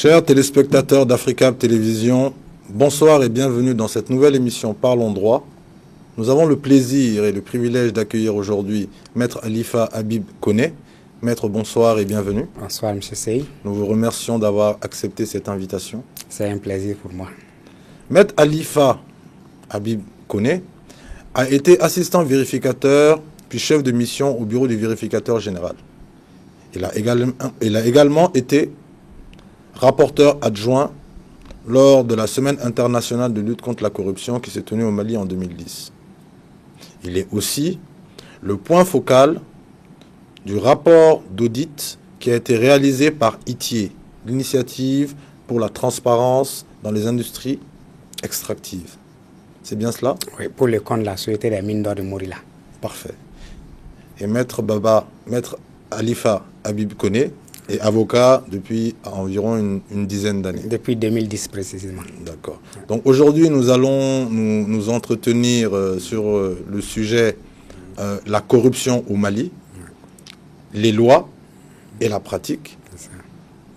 Chers téléspectateurs d'Africa Télévision, bonsoir et bienvenue dans cette nouvelle émission Parlons droit. Nous avons le plaisir et le privilège d'accueillir aujourd'hui Maître Alifa Habib Koné. Maître, bonsoir et bienvenue. Bonsoir, M. Sey. Nous vous remercions d'avoir accepté cette invitation. C'est un plaisir pour moi. Maître Alifa Habib Koné a été assistant vérificateur puis chef de mission au bureau du vérificateur général. Il a également été rapporteur adjoint lors de la Semaine internationale de lutte contre la corruption qui s'est tenue au Mali en 2010. Il est aussi le point focal du rapport d'audit qui a été réalisé par ITIE, l'initiative pour la transparence dans les industries extractives. C'est bien cela? Oui, pour le compte de la Société des mines d'or de Morila. Parfait. Et Maître Alifa Habib Koné est avocat depuis environ une dizaine d'années. Depuis 2010 précisément. D'accord. Donc aujourd'hui, nous allons nous entretenir sur le sujet la corruption au Mali, les lois et la pratique.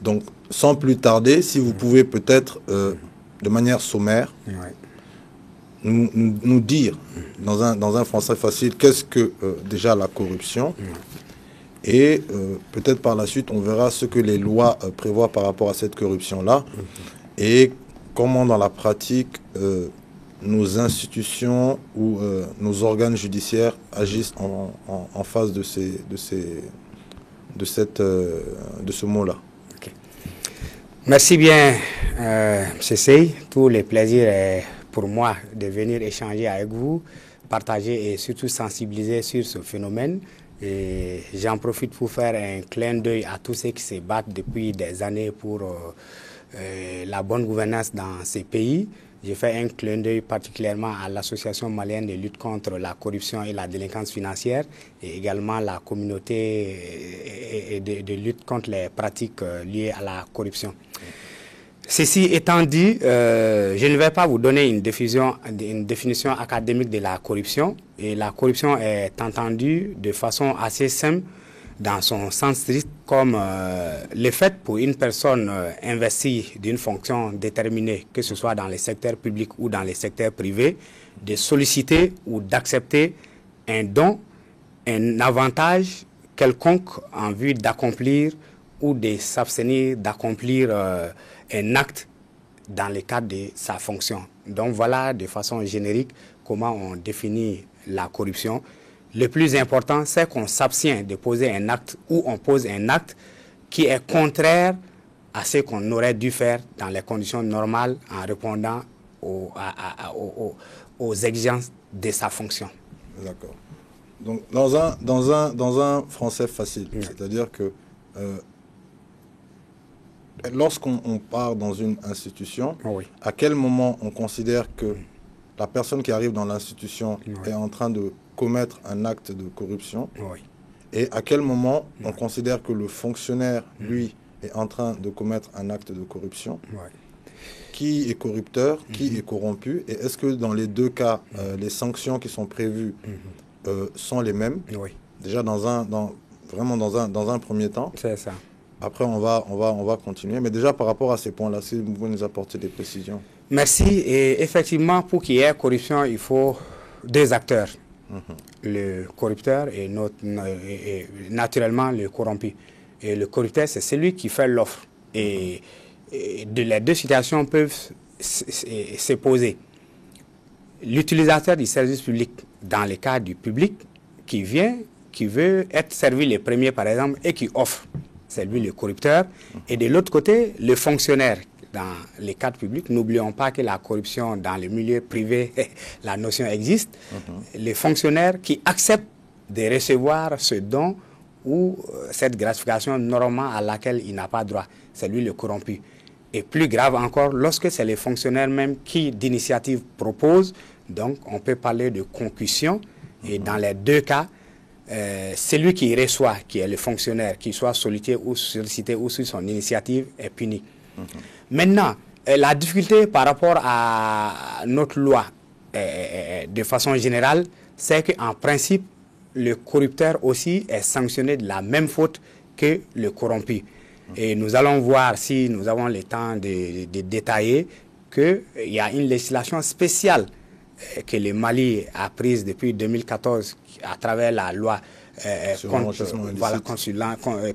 Donc sans plus tarder, si vous pouvez peut-être de manière sommaire nous dire dans un français facile qu'est-ce que déjà la corruption et peut-être par la suite on verra ce que les lois prévoient par rapport à cette corruption-là et comment dans la pratique nos institutions ou nos organes judiciaires agissent en face de ce mot-là. Okay. Merci bien, M. Sey. Tout le plaisir est pour moi de venir échanger avec vous, partager et surtout sensibiliser sur ce phénomène. Et j'en profite pour faire un clin d'œil à tous ceux qui se battent depuis des années pour la bonne gouvernance dans ces pays. J'ai fait un clin d'œil particulièrement à l'Association malienne de lutte contre la corruption et la délinquance financière et également la communauté de lutte contre les pratiques liées à la corruption. Ceci étant dit, je ne vais pas vous donner une définition académique de la corruption. Et la corruption est entendue de façon assez simple dans son sens strict comme le fait pour une personne investie d'une fonction déterminée, que ce soit dans les secteurs publics ou dans les secteurs privés, de solliciter ou d'accepter un don, un avantage quelconque en vue d'accomplir ou de s'abstenir d'accomplir un acte dans le cadre de sa fonction. Donc voilà de façon générique comment on définit la corruption. Le plus important, c'est qu'on s'abstient de poser un acte ou on pose un acte qui est contraire à ce qu'on aurait dû faire dans les conditions normales en répondant aux exigences de sa fonction. D'accord. Donc dans un français facile, c'est-à-dire que lorsqu'on part dans une institution, à quel moment on considère que la personne qui arrive dans l'institution est en train de commettre un acte de corruption et à quel moment on considère que le fonctionnaire, lui, est en train de commettre un acte de corruption? Qui est corrupteur, qui est corrompu, et est-ce que dans les deux cas, les sanctions qui sont prévues sont les mêmes? Déjà dans un premier temps. C'est ça. Après, on va continuer. Mais déjà, par rapport à ces points-là, si vous pouvez nous apporter des précisions. Merci. Et effectivement, pour qu'il y ait corruption, il faut deux acteurs. Le corrupteur et naturellement le corrompu. Et le corrupteur, c'est celui qui fait l'offre. Et les deux situations peuvent se poser. L'utilisateur du service public, dans le cas du public, qui veut être servi le premier, par exemple, et qui offre. C'est lui le corrupteur. Et de l'autre côté, le fonctionnaire. Dans les cadres publics, n'oublions pas que la corruption dans le milieu privé, la notion existe. Les fonctionnaires qui acceptent de recevoir ce don ou cette gratification normalement à laquelle il n'a pas droit. C'est lui le corrompu. Et plus grave encore, lorsque c'est les fonctionnaires même qui d'initiative proposent, donc on peut parler de concussion. Et dans les deux cas, celui qui reçoit, qui est le fonctionnaire, qui soit sollicité ou sur son initiative, est puni. Maintenant, la difficulté par rapport à notre loi, de façon générale, c'est qu'en principe, le corrupteur aussi est sanctionné de la même faute que le corrompu. Et nous allons voir, si nous avons le temps de détailler, qu'il y a une législation spéciale que le Mali a prise depuis 2014 à travers la loi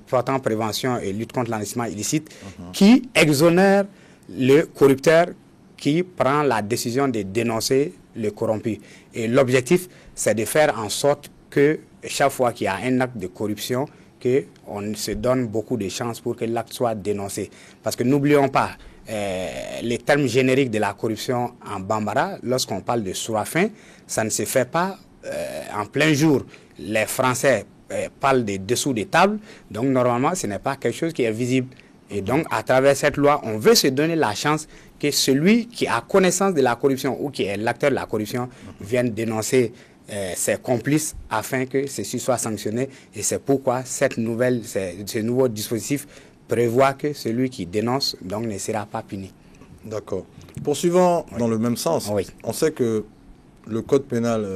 portant prévention et lutte contre l'enrichissement illicite, qui exonère le corrupteur qui prend la décision de dénoncer le corrompu. Et l'objectif, c'est de faire en sorte que chaque fois qu'il y a un acte de corruption, qu'on se donne beaucoup de chances pour que l'acte soit dénoncé. Parce que n'oublions pas, les termes génériques de la corruption en Bambara, lorsqu'on parle de sourafin, ça ne se fait pas en plein jour. Les Français parlent de dessous des tables, donc normalement ce n'est pas quelque chose qui est visible. Et donc à travers cette loi, on veut se donner la chance que celui qui a connaissance de la corruption ou qui est l'acteur de la corruption vienne dénoncer ses complices afin que ceci soit sanctionné. Et c'est pourquoi ce nouveau dispositif prévoit que celui qui dénonce donc ne sera pas puni. D'accord. Poursuivant dans le même sens, on sait que le code pénal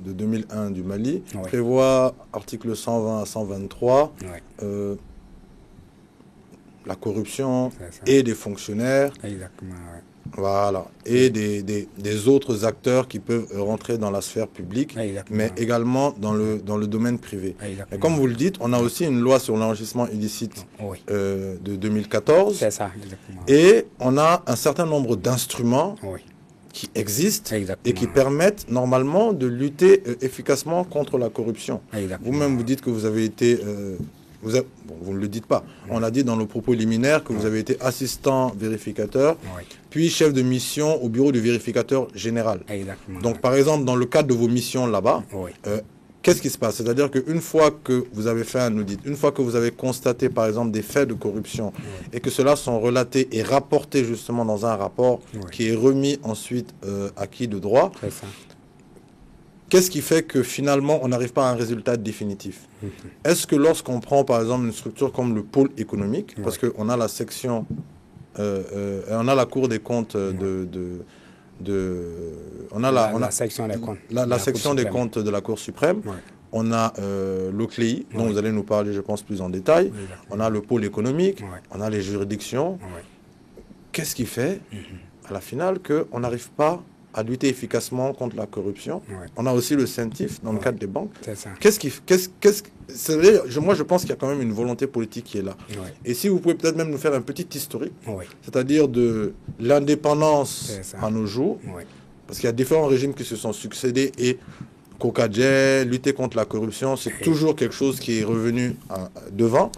de 2001 du Mali prévoit, article 120 à 123, la corruption et des fonctionnaires. Exactement, voilà, et des autres acteurs qui peuvent rentrer dans la sphère publique, mais également dans le domaine privé. Et comme vous le dites, on a aussi une loi sur l'enrichissement illicite de 2014. C'est ça, exactement. Et on a un certain nombre d'instruments qui existent et qui permettent normalement de lutter efficacement contre la corruption. Vous-même, vous dites que vous avez été... vous ne le dites pas. On l'a dit dans le propos liminaire que vous avez été assistant vérificateur, puis chef de mission au bureau du vérificateur général. Donc, par exemple, dans le cadre de vos missions là-bas, qu'est-ce qui se passe? C'est-à-dire qu'une fois que vous avez fait un audit, une fois que vous avez constaté, par exemple, des faits de corruption et que ceux-là sont relatés et rapportés justement dans un rapport qui est remis ensuite à qui de droit, qu'est-ce qui fait que finalement on n'arrive pas à un résultat définitif? Est-ce que lorsqu'on prend par exemple une structure comme le pôle économique, parce qu'on a la section, on a la Cour des comptes on a la section des comptes, la section des comptes de la Cour suprême, on a l'OCLEI, dont vous allez nous parler je pense plus en détail, on a le pôle économique, on a les juridictions. Qu'est-ce qui fait à la finale qu'on n'arrive pas à lutter efficacement contre la corruption? On a aussi le CENTIF dans le cadre des banques. Moi, je pense qu'il y a quand même une volonté politique qui est là. Et si vous pouvez peut-être même nous faire un petit historique, c'est-à-dire de l'indépendance à nos jours, parce qu'il y a différents régimes qui se sont succédés et Kokadje, lutter contre la corruption, c'est toujours quelque chose qui est revenu devant.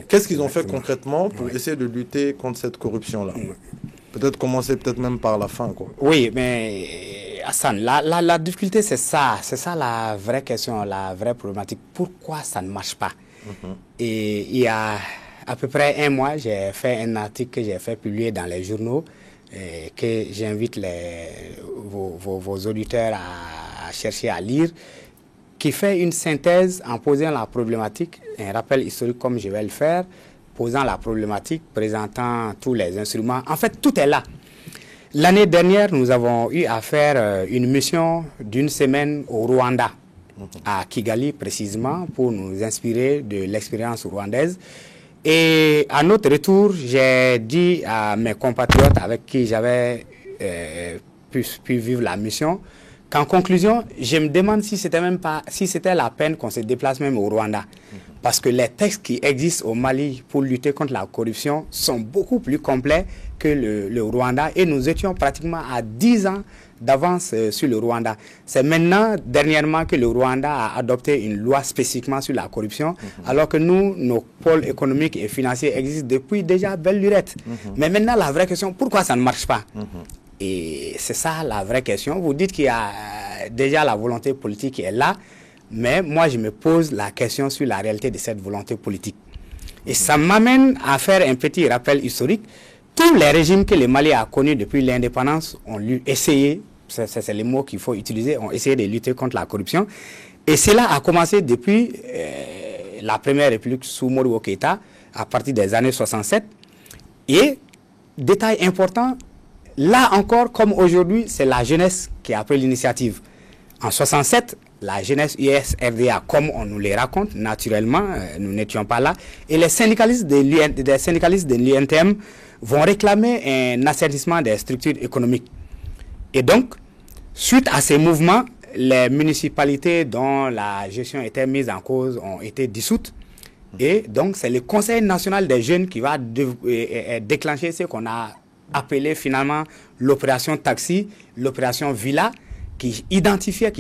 Qu'est-ce qu'ils ont fait concrètement pour essayer de lutter contre cette corruption-là? Peut-être commencer même par la fin, quoi. Oui, mais Hassan, la difficulté, c'est ça la vraie question, la vraie problématique. Pourquoi ça ne marche pas? Et il y a à peu près un mois, j'ai fait un article que j'ai fait publier dans les journaux, que j'invite vos auditeurs à chercher à lire, qui fait une synthèse en posant la problématique, un rappel historique comme je vais le faire, posant la problématique, présentant tous les instruments. En fait, tout est là. L'année dernière, nous avons eu à faire une mission d'une semaine au Rwanda, à Kigali précisément, pour nous inspirer de l'expérience rwandaise. Et à notre retour, j'ai dit à mes compatriotes avec qui j'avais pu vivre la mission, qu'en conclusion, je me demande si c'était la peine qu'on se déplace même au Rwanda. Parce que les textes qui existent au Mali pour lutter contre la corruption sont beaucoup plus complets que le Rwanda. Et nous étions pratiquement à 10 ans d'avance sur le Rwanda. C'est maintenant, dernièrement, que le Rwanda a adopté une loi spécifiquement sur la corruption, alors que nous, nos pôles économiques et financiers existent depuis déjà belle lurette. Mais maintenant, la vraie question, pourquoi ça ne marche pas? Et c'est ça la vraie question. Vous dites qu'il y a déjà la volonté politique qui est là, mais moi je me pose la question sur la réalité de cette volonté politique. Et ça m'amène à faire un petit rappel historique. Tous les régimes que le Mali a connus depuis l'indépendance ont essayé, c'est les mots qu'il faut utiliser, ont essayé de lutter contre la corruption. Et cela a commencé depuis la première république sous Modibo Keïta, à partir des années 67. Et, détail important, là encore, comme aujourd'hui, c'est la jeunesse qui a pris l'initiative. En 67, la jeunesse US-RDA, comme on nous les raconte, naturellement, nous n'étions pas là, et les syndicalistes de l'UNTM vont réclamer un assainissement des structures économiques. Et donc, suite à ces mouvements, les municipalités dont la gestion était mise en cause ont été dissoutes. Et donc, c'est le Conseil national des jeunes qui va déclencher ce qu'on a appelé finalement l'opération taxi, l'opération Villa, qui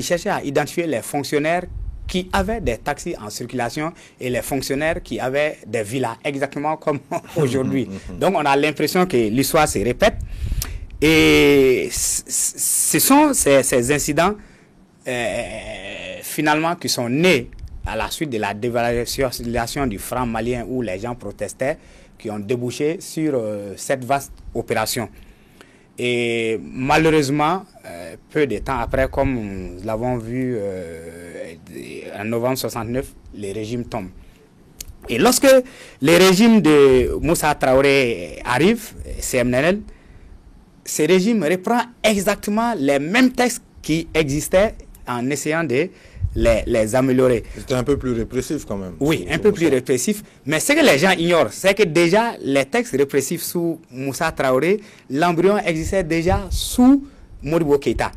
cherchait à identifier les fonctionnaires qui avaient des taxis en circulation et les fonctionnaires qui avaient des villas, exactement comme aujourd'hui. Donc, on a l'impression que l'histoire se répète. Et ce sont ces incidents, finalement, qui sont nés à la suite de la dévaluation du franc malien où les gens protestaient, qui ont débouché sur cette vaste opération. Et malheureusement, peu de temps après, comme nous l'avons vu en novembre 69, le régime tombe. Et lorsque le régime de Moussa Traoré arrive, CMNL, ce régime reprend exactement les mêmes textes qui existaient en essayant de les améliorer. C'était un peu plus répressif quand même. Oui, un peu plus répressif. Mais ce que les gens ignorent, c'est que déjà, les textes répressifs sous Moussa Traoré, l'embryon existait déjà sous Modibo Keïta.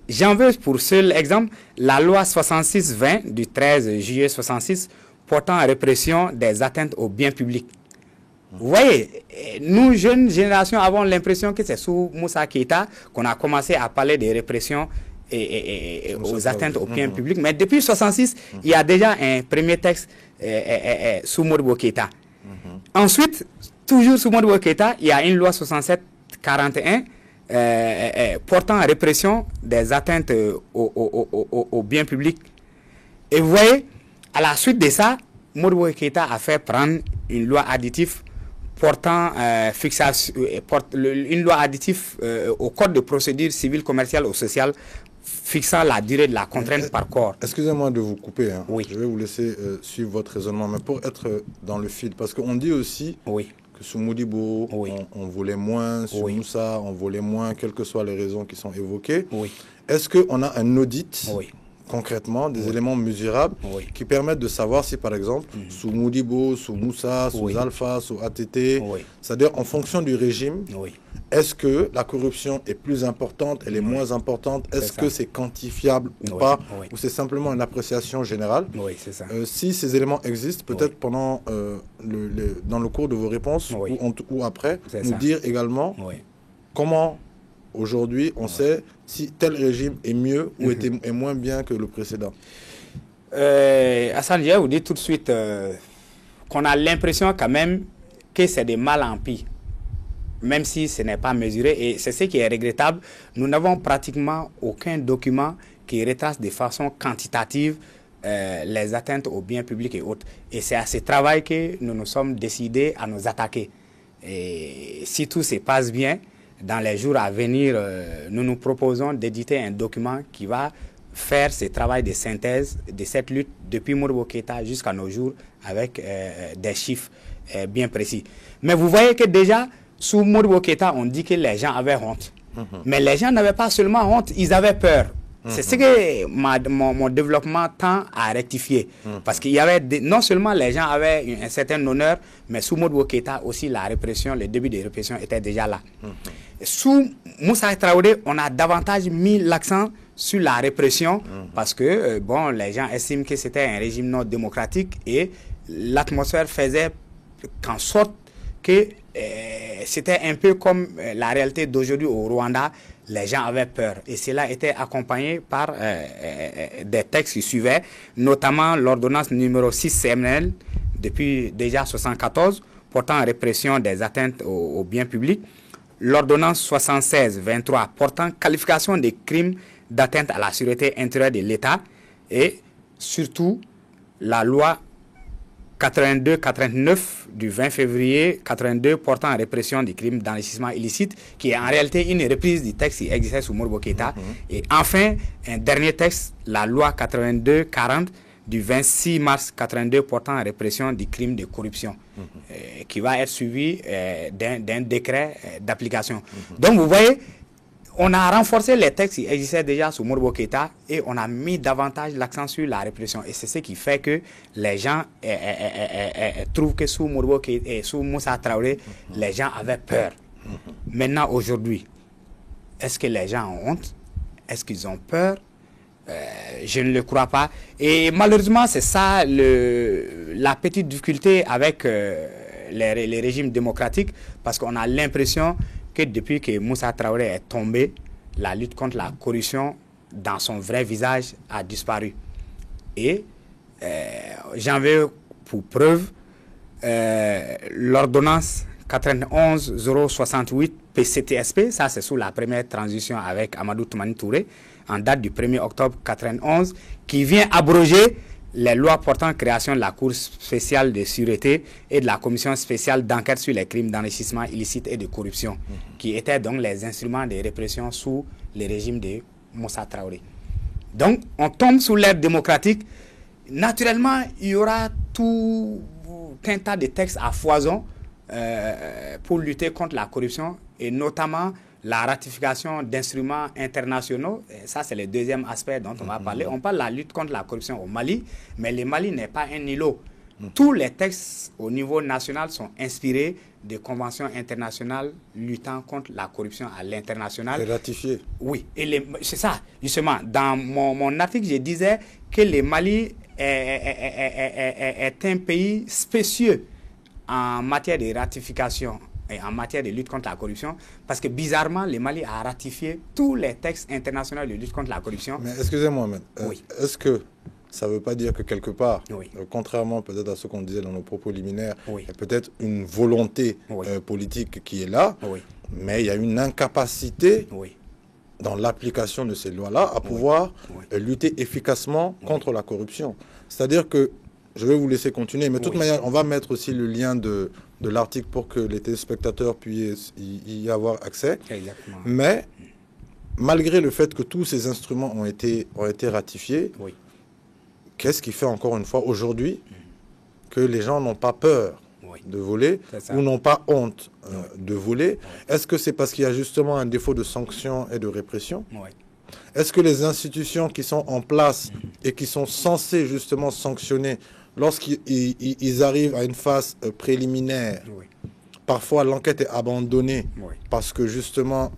J'en veux pour seul exemple la loi 66-20 du 13 juillet 66 portant répression des atteintes aux biens publics. Vous voyez, nous, jeunes générations, avons l'impression que c'est sous Moussa Keïta qu'on a commencé à parler de répression et aux atteintes aux biens publics. Mais depuis 66, il y a déjà un premier texte sous Modibo Keïta. Ensuite, toujours sous Modibo Keïta, il y a une loi 67-41 portant répression des atteintes aux biens publics. Et vous voyez, à la suite de ça, Modibo Keïta a fait prendre une loi additive portant une loi additive au code de procédure civile, commerciale ou sociale fixant la durée de la contrainte par corps. Excusez-moi de vous couper. Hein. Oui. Je vais vous laisser suivre votre raisonnement, mais pour être dans le fil, parce qu'on dit aussi que sous Modibo, on volait moins, sous Moussa, on volait moins, quelles que soient les raisons qui sont évoquées. Est-ce qu'on a un audit concrètement, des éléments mesurables qui permettent de savoir si, par exemple, sous Modibo, sous Moussa, sous Alpha, sous ATT, c'est-à-dire en fonction du régime, est-ce que la corruption est plus importante, elle est moins importante, est-ce que c'est quantifiable ou pas, ou c'est simplement une appréciation générale? C'est ça. Si ces éléments existent, peut-être pendant dans le cours de vos réponses ou après, nous dire également comment aujourd'hui on sait si tel régime est mieux ou est moins bien que le précédent. Hassan, je vais vous dire tout de suite qu'on a l'impression quand même que c'est des mal en pis, même si ce n'est pas mesuré. Et c'est ce qui est regrettable. Nous n'avons pratiquement aucun document qui retrace de façon quantitative les atteintes aux biens publics et autres. Et c'est à ce travail que nous nous sommes décidés à nous attaquer. Et si tout se passe bien, dans les jours à venir, nous nous proposons d'éditer un document qui va faire ce travail de synthèse de cette lutte depuis Modibo Keïta jusqu'à nos jours avec des chiffres bien précis. Mais vous voyez que déjà, sous Modibo Keïta, on dit que les gens avaient honte. Mais les gens n'avaient pas seulement honte, ils avaient peur. C'est ce que mon développement tend à rectifier. Parce qu'il y avait, non seulement les gens avaient un certain honneur, mais sous Modibo Keïta aussi, la répression, le début de répression était déjà là. Sous Moussa Traoré, on a davantage mis l'accent sur la répression parce que bon, les gens estiment que c'était un régime non démocratique et l'atmosphère faisait qu'en sorte que c'était un peu comme la réalité d'aujourd'hui au Rwanda. Les gens avaient peur et cela était accompagné par des textes qui suivaient, notamment l'ordonnance numéro 6 CMNL depuis déjà 1974 portant répression des atteintes aux biens publics, l'ordonnance 76-23 portant qualification des crimes d'atteinte à la sûreté intérieure de l'État et surtout la loi 82-89 du 20 février 82 portant répression des crimes d'enrichissement illicite qui est en réalité une reprise du texte qui existait sous Modibo Keïta. Et enfin, un dernier texte, la loi 82-40 du 26 mars 82 portant répression des crimes de corruption qui va être suivi d'un décret d'application. Donc vous voyez, on a renforcé les textes qui existaient déjà sous Modibo Keïta et on a mis davantage l'accent sur la répression. Et c'est ce qui fait que les gens trouvent que sous Modibo Keïta et sous Moussa Traoré, les gens avaient peur. Maintenant, aujourd'hui, est-ce que les gens ont honte? Est-ce qu'ils ont peur? Je ne le crois pas. Et malheureusement, c'est ça la petite difficulté avec les régimes démocratiques, parce qu'on a l'impression que depuis que Moussa Traoré est tombé, la lutte contre la corruption dans son vrai visage a disparu. Et j'en veux pour preuve l'ordonnance 91-068 PCTSP, ça c'est sous la première transition avec Amadou Toumani Touré, en date du 1er octobre 91, qui vient abroger les lois portant création de la Cour spéciale de sûreté et de la Commission spéciale d'enquête sur les crimes d'enrichissement illicite et de corruption, qui étaient donc les instruments de répression sous le régime de Moussa Traoré. Donc, on tombe sous l'ère démocratique. Naturellement, il y aura tout un tas de textes à foison pour lutter contre la corruption, et notamment la ratification d'instruments internationaux. Et ça, c'est le deuxième aspect dont on va parler. On parle de la lutte contre la corruption au Mali, mais le Mali n'est pas un îlot. Tous les textes au niveau national sont inspirés de conventions internationales luttant contre la corruption à l'international. C'est ratifié. Oui, et c'est ça, justement. Dans mon article, je disais que le Mali est un pays spécieux en matière de ratification et en matière de lutte contre la corruption, parce que bizarrement, le Mali a ratifié tous les textes internationaux de lutte contre la corruption. Mais excusez-moi, Ahmed, oui. Est-ce que ça ne veut pas dire que quelque part, oui. Contrairement peut-être à ce qu'on disait dans nos propos liminaires, oui. il y a peut-être une volonté politique qui est là, mais il y a une incapacité dans l'application de ces lois-là à pouvoir lutter efficacement contre la corruption. C'est-à-dire que, je vais vous laisser continuer, mais de toute manière, on va mettre aussi le lien de l'article pour que les téléspectateurs puissent y avoir accès. Exactement. Mais, malgré le fait que tous ces instruments ont été ratifiés, qu'est-ce qui fait encore une fois aujourd'hui que les gens n'ont pas peur de voler ou n'ont pas honte de voler? Est-ce que c'est parce qu'il y a justement un défaut de sanction et de répression? Est-ce que les institutions qui sont en place et qui sont censées justement sanctionner lorsqu'ils arrivent à une phase préliminaire, parfois l'enquête est abandonnée parce que justement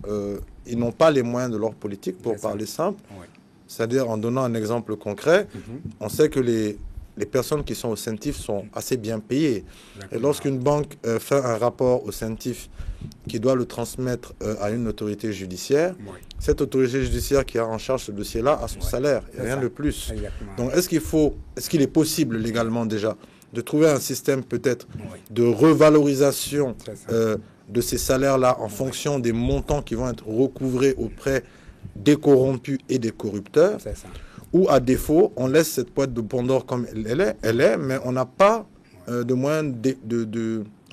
ils n'ont pas les moyens de leur politique, pour parler simple? C'est-à-dire, en donnant un exemple concret, on sait que les personnes qui sont au CENTIF sont assez bien payées. Et lorsqu'une banque fait un rapport au CENTIF qui doit le transmettre à une autorité judiciaire, cette autorité judiciaire qui a en charge ce dossier-là a son salaire, et rien de plus. Donc, est-ce qu'il est possible légalement déjà de trouver un système peut-être de revalorisation de ces salaires-là en fonction des montants qui vont être recouvrés auprès des corrompus et des corrupteurs, ou à défaut, on laisse cette boîte de Pandore comme elle est, mais on n'a pas de moyens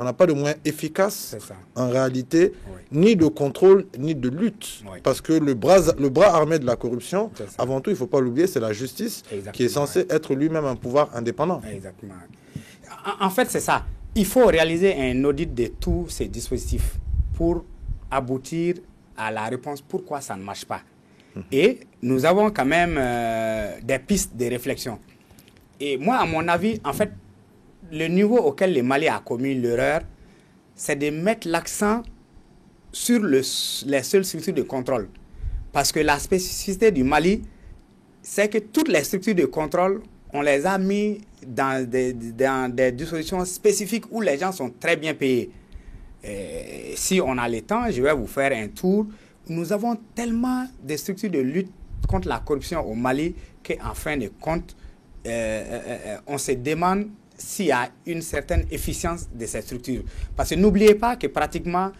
on n'a pas de moyens efficaces en réalité, ni de contrôle, ni de lutte. Parce que le bras armé de la corruption, avant tout, il ne faut pas l'oublier, c'est la justice qui est censée être lui-même un pouvoir indépendant. Exactement. En fait, c'est ça. Il faut réaliser un audit de tous ces dispositifs pour aboutir à la réponse pourquoi ça ne marche pas. Et nous avons quand même des pistes de réflexion. Et moi, à mon avis, en fait, le niveau auquel le Mali a commis l'erreur, c'est de mettre l'accent sur les seules structures de contrôle. Parce que la spécificité du Mali, c'est que toutes les structures de contrôle, on les a mis dans des dispositions spécifiques où les gens sont très bien payés. Et si on a le temps, je vais vous faire un tour. Nous avons tellement de structures de lutte contre la corruption au Mali qu'en fin de compte, on se demande s'il y a une certaine efficience de ces structures. Parce que n'oubliez pas que pratiquement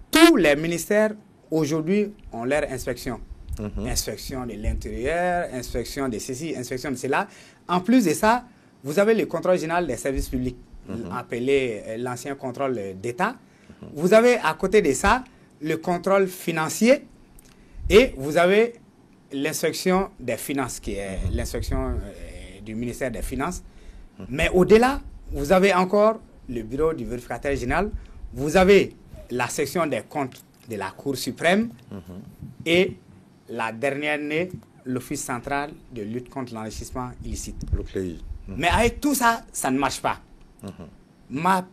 tous les ministères aujourd'hui ont leur inspection. Inspection de l'intérieur, inspection de ceci, inspection de cela. En plus de ça, vous avez le contrôle général des services publics, appelé l'ancien contrôle d'État. Vous avez à côté de ça le contrôle financier et vous avez l'inspection des finances, qui est l'inspection du ministère des Finances. Mais au-delà, vous avez encore le bureau du vérificateur général, vous avez la section des comptes de la Cour suprême, et la dernière née, l'Office central de lutte contre l'enrichissement illicite. l'OCLEI. Mais avec tout ça, ça ne marche pas. Ma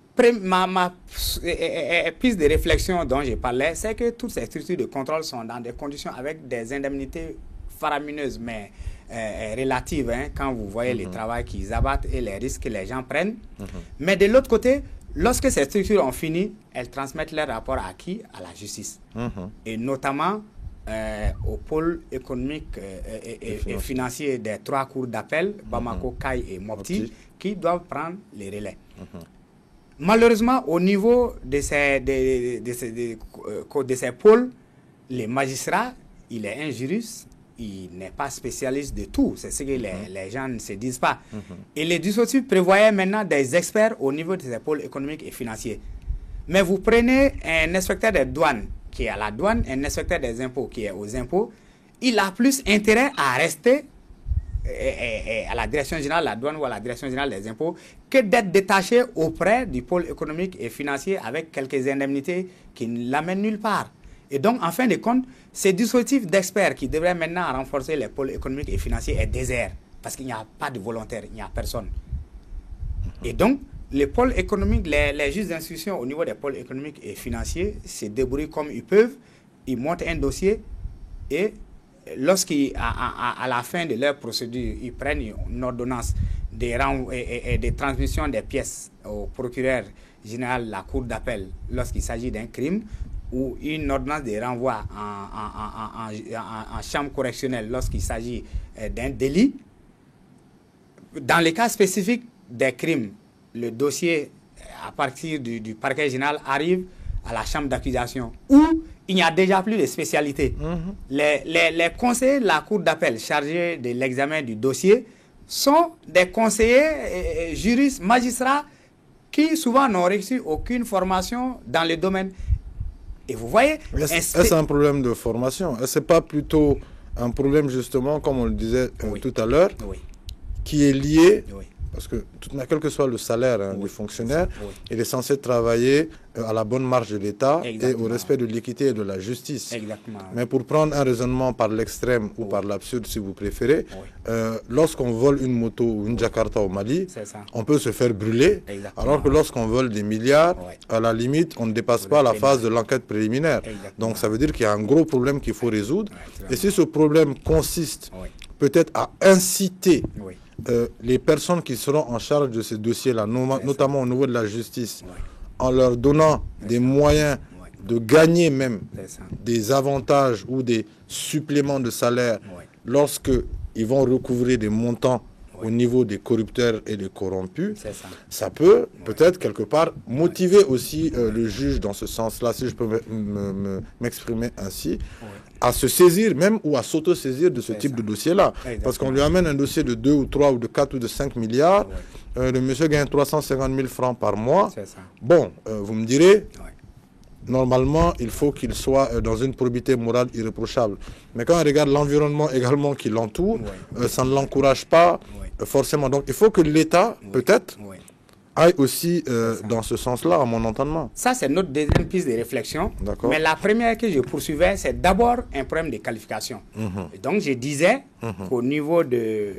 piste de réflexion dont je parlais, c'est que toutes ces structures de contrôle sont dans des conditions avec des indemnités faramineuses, mais relatives, hein, quand vous voyez le travail qu'ils abattent et les risques que les gens prennent. Mais de l'autre côté, lorsque ces structures ont fini, elles transmettent leur rapport à qui? À la justice. Et notamment au pôle économique et financier des 3 cours d'appel, Bamako, Kai et Mopti, qui doivent prendre les relais. Malheureusement, au niveau de ces pôles, les magistrats, il est un juriste, il n'est pas spécialiste de tout. C'est ce que les gens ne se disent pas. Et les dispositifs prévoyaient maintenant des experts au niveau de ces pôles économiques et financiers. Mais vous prenez un inspecteur des douanes qui est à la douane, un inspecteur des impôts qui est aux impôts, il a plus intérêt à rester à la direction générale de la douane ou à la direction générale des impôts que d'être détaché auprès du pôle économique et financier avec quelques indemnités qui ne l'amènent nulle part. Et donc, en fin de compte, ces dispositifs d'experts qui devraient maintenant renforcer les pôles économiques et financiers est désert parce qu'il n'y a pas de volontaires, il n'y a personne. Et donc, les pôles économiques, les juges d'instruction au niveau des pôles économiques et financiers se débrouillent comme ils peuvent, ils montent un dossier et à la fin de leur procédure, ils prennent une ordonnance de transmission des pièces au procureur général de la cour d'appel lorsqu'il s'agit d'un crime, ou une ordonnance de renvoi en chambre correctionnelle lorsqu'il s'agit d'un délit. Dans les cas spécifiques des crimes, le dossier, à partir du parquet général, arrive à la chambre d'accusation, où il n'y a déjà plus de spécialité. Les conseillers de la cour d'appel chargés de l'examen du dossier sont des conseillers, juristes, magistrats, qui souvent n'ont reçu aucune formation dans le domaine. Et vous voyez... Est-ce un problème de formation? Est-ce pas plutôt un problème, justement, comme on le disait tout à l'heure, qui est lié... Parce que, quel que soit le salaire du fonctionnaire, il est censé travailler à la bonne marge de l'État et au respect de l'équité et de la justice. Mais pour prendre un raisonnement par l'extrême ou par l'absurde, si vous préférez, lorsqu'on vole une moto ou une Jakarta au Mali, on peut se faire brûler, alors que lorsqu'on vole des milliards, à la limite, on ne dépasse pas la phase de l'enquête préliminaire. Donc ça veut dire qu'il y a un gros problème qu'il faut résoudre. Et si ce problème consiste peut-être à inciter les personnes qui seront en charge de ces dossiers-là, notamment au niveau de la justice, en leur donnant des moyens de gagner même des avantages ou des suppléments de salaire lorsqu'ils vont recouvrer des montants au niveau des corrupteurs et des corrompus, ça peut peut-être quelque part motiver aussi le juge dans ce sens-là, si je peux m'exprimer ainsi, à se saisir même ou à s'auto-saisir de ce type de dossier-là. Parce qu'on lui amène un dossier de 2 ou 3 ou de 4 ou de 5 milliards, le monsieur gagne 350 000 francs par mois. Bon, vous me direz... Normalement, il faut qu'il soit dans une probité morale irréprochable. Mais quand on regarde l'environnement également qui l'entoure, ça ne l'encourage pas forcément. Donc, il faut que l'État, peut-être, aille aussi dans ce sens-là, à mon entendement. Ça, c'est notre deuxième piste de réflexion. Mais la première que je poursuivais, c'est d'abord un problème de qualification. Donc, je disais qu'au niveau de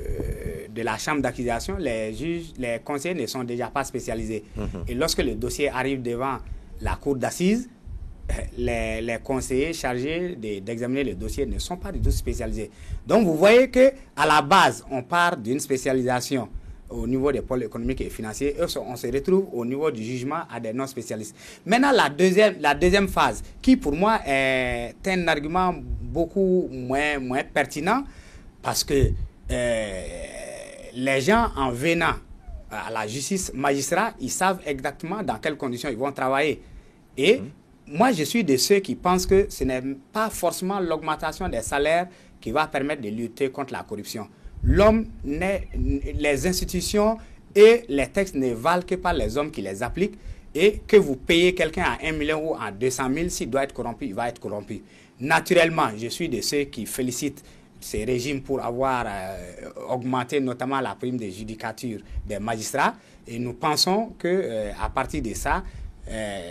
la chambre d'accusation, les juges, les conseillers ne sont déjà pas spécialisés. Et lorsque le dossier arrive devant la cour d'assises, les conseillers chargés d'examiner le dossier ne sont pas du tout spécialisés. Donc, vous voyez qu'à la base, on part d'une spécialisation au niveau des pôles économiques et financiers. Et on se retrouve au niveau du jugement à des non-spécialistes. Maintenant, la deuxième phase, qui pour moi est un argument beaucoup moins pertinent, parce que les gens en venant à la justice magistrate, ils savent exactement dans quelles conditions ils vont travailler. Et moi, je suis de ceux qui pensent que ce n'est pas forcément l'augmentation des salaires qui va permettre de lutter contre la corruption. Les institutions et les textes ne valent que par les hommes qui les appliquent, et que vous payez quelqu'un à 1 million ou à 200 000, s'il doit être corrompu, il va être corrompu. Naturellement, je suis de ceux qui félicitent ces régimes pour avoir augmenté notamment la prime de judicature des magistrats, et nous pensons qu'à partir de ça,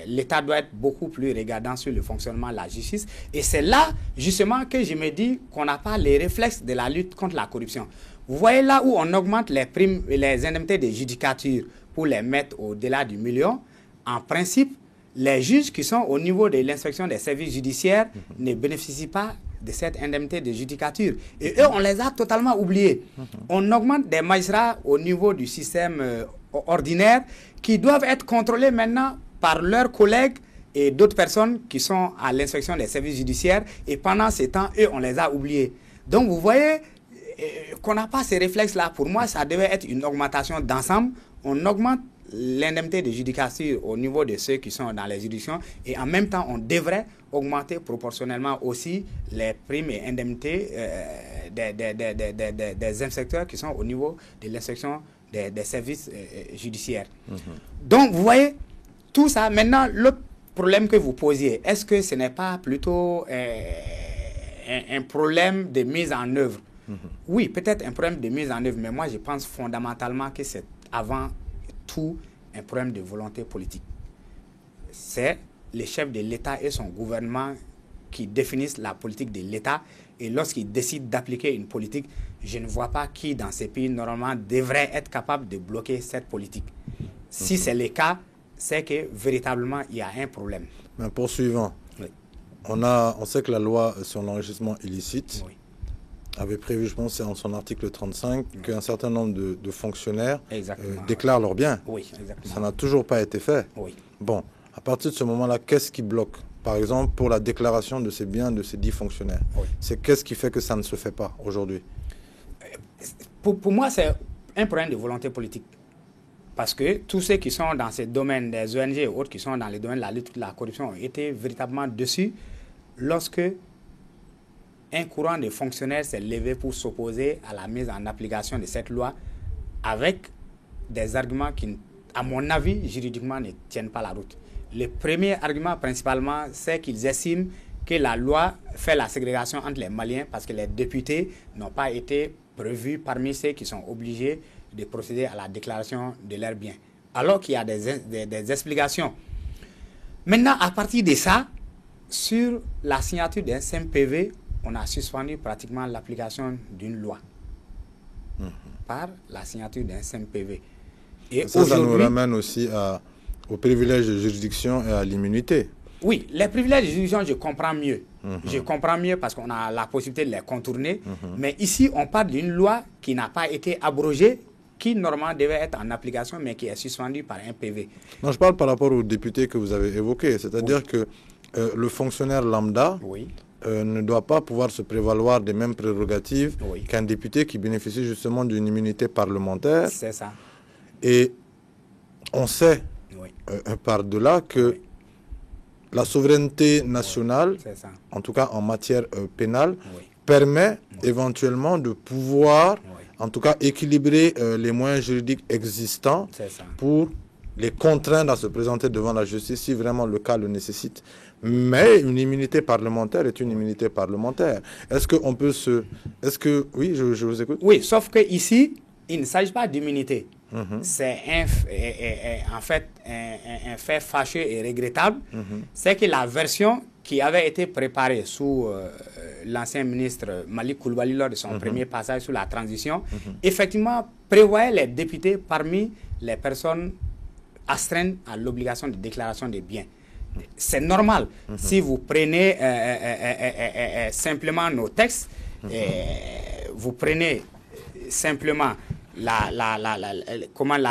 l'État doit être beaucoup plus regardant sur le fonctionnement de la justice. Et c'est là, justement, que je me dis qu'on n'a pas les réflexes de la lutte contre la corruption. Vous voyez là où on augmente les primes et les indemnités de judicature pour les mettre au-delà du million. En principe, les juges qui sont au niveau de l'inspection des services judiciaires ne bénéficient pas de cette indemnité de judicature. Et eux, on les a totalement oubliés. On augmente des magistrats au niveau du système ordinaire qui doivent être contrôlés maintenant par leurs collègues et d'autres personnes qui sont à l'inspection des services judiciaires. Et pendant ce temps, eux, on les a oubliés. Donc, vous voyez qu'on n'a pas ces réflexes-là. Pour moi, ça devait être une augmentation d'ensemble. On augmente l'indemnité de judicature au niveau de ceux qui sont dans les juridictions et en même temps, on devrait augmenter proportionnellement aussi les primes et indemnités des inspecteurs qui sont au niveau de l'inspection des services judiciaires. Donc, vous voyez, tout ça, maintenant, l'autre problème que vous posiez, est-ce que ce n'est pas plutôt un problème de mise en œuvre? Oui, peut-être un problème de mise en œuvre, mais moi, je pense fondamentalement que c'est avant tout un problème de volonté politique. C'est le chef de l'État et son gouvernement qui définissent la politique de l'État. Et lorsqu'ils décident d'appliquer une politique, je ne vois pas qui dans ces pays, normalement, devrait être capable de bloquer cette politique. Si c'est le cas, c'est que véritablement, il y a un problème. Mais poursuivant, oui. On sait que la loi sur l'enrichissement illicite avait prévu, je pense, en son article 35, qu'un certain nombre de fonctionnaires déclarent leurs biens. Oui, exactement. Ça n'a toujours pas été fait. Oui. Bon, à partir de ce moment-là, qu'est-ce qui bloque? Par exemple, pour la déclaration de ces biens de ces 10 fonctionnaires. C'est qu'est-ce qui fait que ça ne se fait pas aujourd'hui? Pour moi, c'est un problème de volonté politique. Parce que tous ceux qui sont dans ces domaines, des ONG et autres qui sont dans les domaines de la lutte contre la corruption, ont été véritablement dessus lorsque un courant de fonctionnaires s'est levé pour s'opposer à la mise en application de cette loi avec des arguments qui, à mon avis, juridiquement ne tiennent pas la route. Le premier argument principalement, c'est qu'ils estiment que la loi fait la ségrégation entre les Maliens parce que les députés n'ont pas été prévus parmi ceux qui sont obligés de procéder à la déclaration de leurs biens. Alors qu'il y a des explications. Maintenant, à partir de ça, sur la signature d'un CMPV, on a suspendu pratiquement l'application d'une loi par la signature d'un CMPV. Et ça nous ramène aussi au privilège de juridiction et à l'immunité. Oui, les privilèges de juridiction, je comprends mieux. Je comprends mieux parce qu'on a la possibilité de les contourner. Mais ici, on parle d'une loi qui n'a pas été abrogée, qui normalement devait être en application, mais qui est suspendue par un PV. Non, je parle par rapport aux députés que vous avez évoqués. C'est-à-dire que le fonctionnaire lambda ne doit pas pouvoir se prévaloir des mêmes prérogatives qu'un député qui bénéficie justement d'une immunité parlementaire. C'est ça. Et on sait par-delà que la souveraineté nationale, en tout cas en matière pénale, permet éventuellement de pouvoir, en tout cas, équilibrer les moyens juridiques existants pour les contraindre à se présenter devant la justice si vraiment le cas le nécessite. Mais une immunité parlementaire est une immunité parlementaire. Est-ce qu'on peut se... Est-ce que... Oui, je vous écoute. Oui, sauf qu'ici, il ne s'agit pas d'immunité. C'est en fait un fait fâcheux et regrettable. C'est que la version qui avait été préparée sous l'ancien ministre Malik Coulibaly lors de son premier passage sous la transition, effectivement prévoyait les députés parmi les personnes astreintes à l'obligation de déclaration des biens. C'est normal. Si vous prenez simplement nos textes, vous prenez simplement la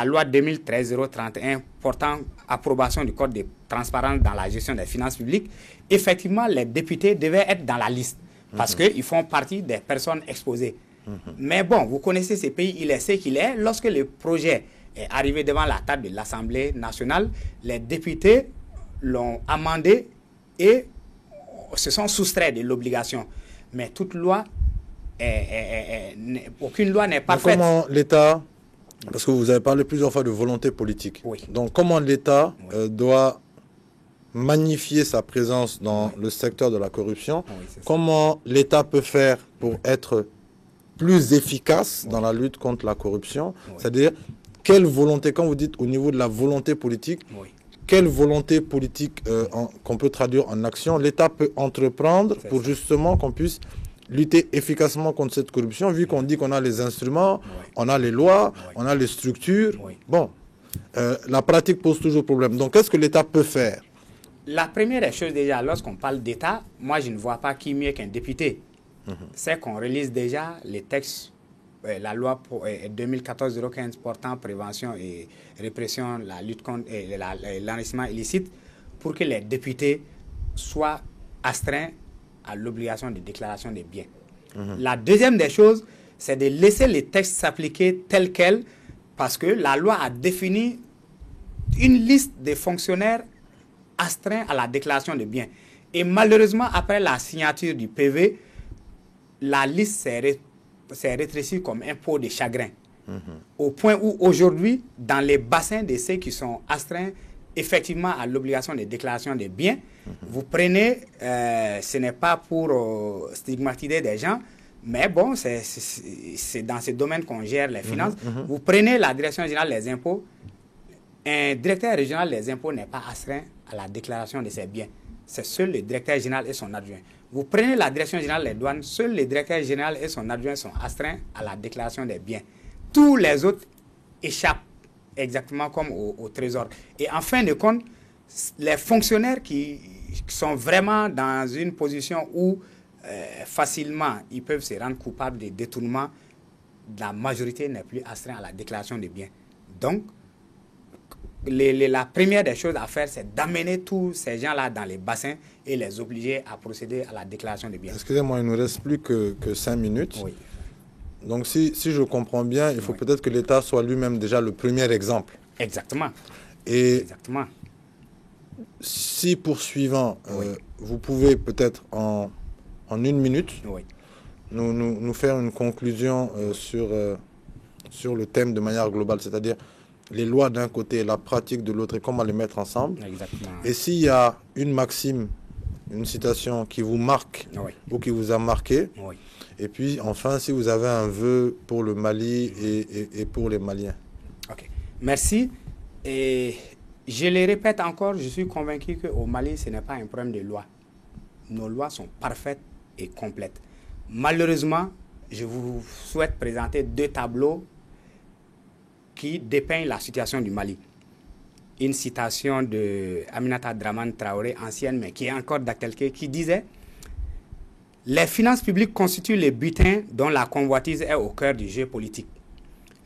loi 2013-031 portant approbation du code de transparence dans la gestion des finances publiques, effectivement, les députés devaient être dans la liste parce qu'ils font partie des personnes exposées. Mais bon, vous connaissez ces pays, il est ce qu'il est. Lorsque le projet est arrivé devant la table de l'Assemblée nationale, les députés l'ont amendé et se sont soustraits de l'obligation. Mais toute loi, aucune loi n'est parfaite. Comment l'État, parce que vous avez parlé plusieurs fois de volonté politique, donc comment l'État doit magnifier sa présence dans le secteur de la corruption, comment l'État peut faire pour être plus efficace dans la lutte contre la corruption, c'est-à-dire quelle volonté, quand vous dites au niveau de la volonté politique, quelle volonté politique qu'on peut traduire en action l'État peut entreprendre pour justement qu'on puisse lutter efficacement contre cette corruption, vu qu'on dit qu'on a les instruments, on a les lois, on a les structures. Bon, la pratique pose toujours problème. Donc, qu'est-ce que l'État peut faire? La première des choses, déjà, lorsqu'on parle d'État, moi, je ne vois pas qui mieux qu'un député. C'est qu'on relise déjà les textes, la loi 2014-015 portant prévention et répression, la lutte contre l'enrichissement illicite, pour que les députés soient astreints à l'obligation de déclaration des biens. La deuxième des choses, c'est de laisser les textes s'appliquer tels quels, parce que la loi a défini une liste de fonctionnaires astreints à la déclaration des biens. Et malheureusement, après la signature du PV, la liste s'est rétrécie comme un pot de chagrin. Au point où aujourd'hui, dans les bassins de ceux qui sont astreints effectivement à l'obligation de déclaration des biens, vous prenez, ce n'est pas pour stigmatiser des gens, mais bon, c'est dans ce domaine qu'on gère les finances. Vous prenez la direction générale des impôts, un directeur régional des impôts n'est pas astreint à la déclaration de ses biens. C'est seul le directeur général et son adjoint. Vous prenez la direction générale des douanes, seul le directeur général et son adjoint sont astreints à la déclaration des biens. Tous les autres échappent exactement comme au trésor. Et en fin de compte, les fonctionnaires qui sont vraiment dans une position où facilement ils peuvent se rendre coupables de détournement, la majorité n'est plus astreinte à la déclaration des biens. Donc, la première des choses à faire, c'est d'amener tous ces gens-là dans les bassins et les obliger à procéder à la déclaration des biens. Excusez-moi, il ne nous reste plus que 5 minutes. Oui. Donc, si je comprends bien, il faut peut-être que l'État soit lui-même déjà le premier exemple. Exactement. Et exactement. Si poursuivant, vous pouvez peut-être en 1 minute nous faire une conclusion sur le thème de manière globale, c'est-à-dire les lois d'un côté et la pratique de l'autre et comment les mettre ensemble. Exactement. Et s'il y a une maxime, une citation qui vous marque ou qui vous a marqué, et puis enfin si vous avez un vœu pour le Mali et pour les Maliens. Ok, merci. Et je le répète encore, je suis convaincu qu'au Mali, ce n'est pas un problème de loi. Nos lois sont parfaites et complètes. Malheureusement, je vous souhaite présenter 2 tableaux qui dépeignent la situation du Mali. Une citation de Aminata Dramane Traoré, ancienne, mais qui est encore d'actualité, qui disait « Les finances publiques constituent le butin dont la convoitise est au cœur du jeu politique.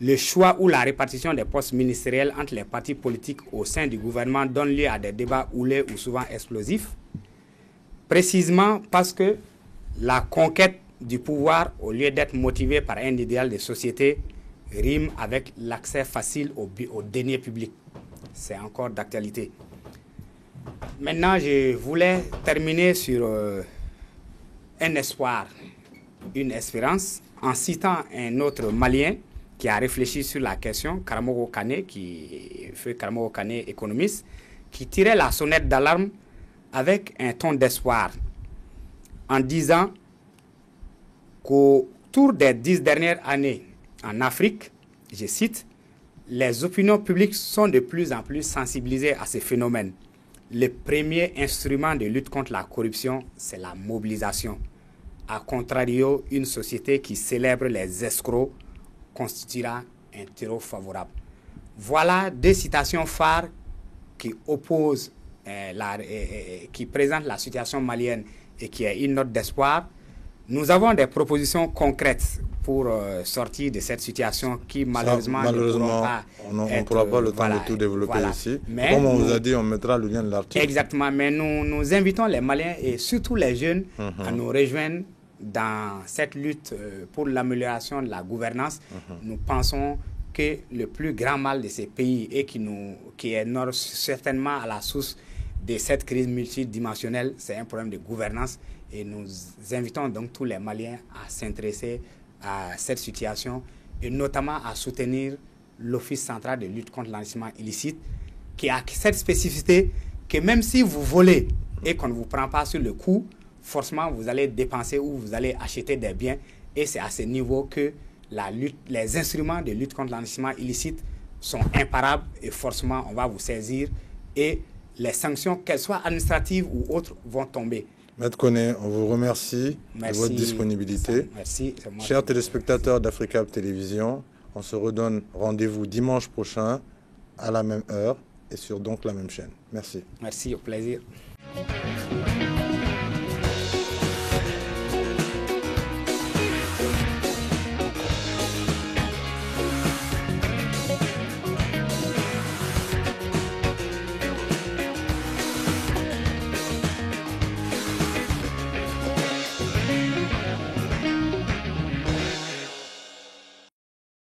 Le choix ou la répartition des postes ministériels entre les partis politiques au sein du gouvernement donne lieu à des débats houleux ou souvent explosifs, précisément parce que la conquête du pouvoir, au lieu d'être motivée par un idéal de société, rime avec l'accès facile aux deniers publics. » C'est encore d'actualité. Maintenant, je voulais terminer sur un espoir, une espérance, en citant un autre Malien qui a réfléchi sur la question, Karamogo Kane, Karamogo Kane, économiste, qui tirait la sonnette d'alarme avec un ton d'espoir, en disant qu'au cours des 10 dernières années en Afrique, je cite, les opinions publiques sont de plus en plus sensibilisées à ces phénomènes. Le premier instrument de lutte contre la corruption, c'est la mobilisation. A contrario, une société qui célèbre les escrocs constituera un terreau favorable. Voilà 2 citations phares qui opposent, qui présentent la situation malienne et qui est une note d'espoir. Nous avons des propositions concrètes pour sortir de cette situation qui malheureusement on ne pourra pas le temps de tout développer ici. Mais comme on vous a dit, on mettra le lien de l'article. Exactement, mais nous invitons les Maliens et surtout les jeunes à nous rejoindre dans cette lutte pour l'amélioration de la gouvernance. Nous pensons que le plus grand mal de ces pays et qui est certainement à la source de cette crise multidimensionnelle, c'est un problème de gouvernance. Et nous invitons donc tous les Maliens à s'intéresser à cette situation et notamment à soutenir l'Office central de lutte contre l'enrichissement illicite qui a cette spécificité que même si vous volez et qu'on ne vous prend pas sur le coup, forcément vous allez dépenser ou vous allez acheter des biens et c'est à ce niveau que les instruments de lutte contre l'enrichissement illicite sont imparables et forcément on va vous saisir et les sanctions, qu'elles soient administratives ou autres, vont tomber. Maître Koné, on vous remercie de votre disponibilité. Merci. Chers téléspectateurs d'Africab Télévision, on se redonne rendez-vous dimanche prochain à la même heure et sur donc la même chaîne. Merci. Merci, au plaisir.